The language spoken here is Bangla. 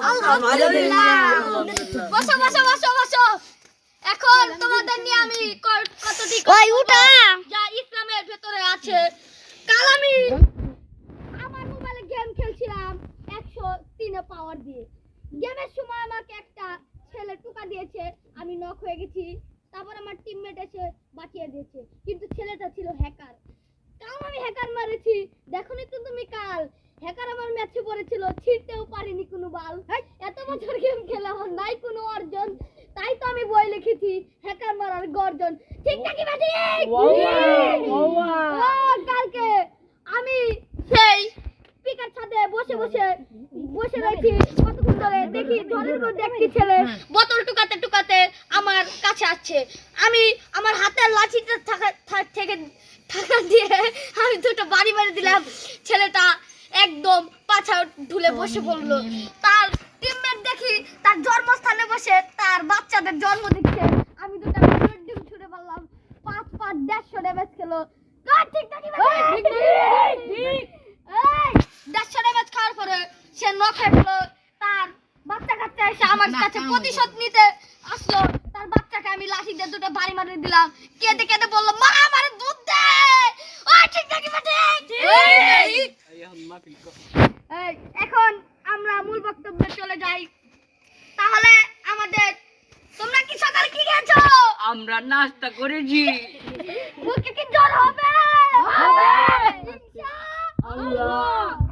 আলহামদুলিল্লাহ। বসো বসো বসো বসো। এখন তোমাদের নিয়ে আমি কতটি যা ইসলামের ভেতরে আছে। কাল আমি আমার মোবাইলে গেম খেলছিলাম 103 পাওয়ার দিয়ে। গেমের সময় আমাকে একটা ছেলে টোকা দিয়েছে, আমি নক হয়ে গেছি। তারপর আমার টিমমেট এসে বাঁচিয়ে দিয়েছে, কিন্তু ছেলেটা ছিল হ্যাকার। কাল আমি হ্যাকার মারেছি, দেখোনি তো তুমি কাল হ্যাকার আমার ম্যাচে পড়েছিল, ছিঁড়তেও পারিনি কোনো বাল। এত বছর গেম খেলা আমার নাই কোনো অর্জন, তাই তো আমি বই লিখেছি হ্যাকার মারার গর্জন। ঠিক নাকি বাজি? কালকে আমি সেই পিকার ছাদে বসে বসে রয়েছি কতক্ষণ ধরে, দেখি জলের মধ্যে একটি ছেলে বোতল টুকাতে টুকাতে আমার কাছে আসছে। আমি আমার হাতের লাঠিটা থেকে টাকা দিয়ে আমি দুটো বাড়ি মেরে দিলাম। ছেলেটা একদম পাছা ঢুলে বসে পড়লো। তার টিমমেট দেখি তার জন্মস্থানে বসে তার বাচ্চাদের জন্ম দিচ্ছে। আমি দুটো ডিম ছুড়ে পারলাম, 5 150 ড্যামেজ খেলো। ঠিক নাকি? ঠিক। 150 ড্যামেজ খাওয়ার পরে সে নক হয়ে গেল। তার বাচ্চা কাচ্চা এসে আমার কাছে প্রতিশোধ নিতে আসলো। তার বাচ্চাকে আমি লাঠি দিয়ে দুটো বাড়ি মারিয়ে দিলাম। কেঁদে কেঁদে বললো, মা আমার দুধ দে। ঠিক নাকি? এখন আমরা মূল বক্তব্যে চলে যাই। তাহলে আমাদের তোমরা কি সকালে কি খেয়েছো? আমরা নাস্তা করেছি। মুখে কি জ্বর হবে? ইনশাআল্লাহ।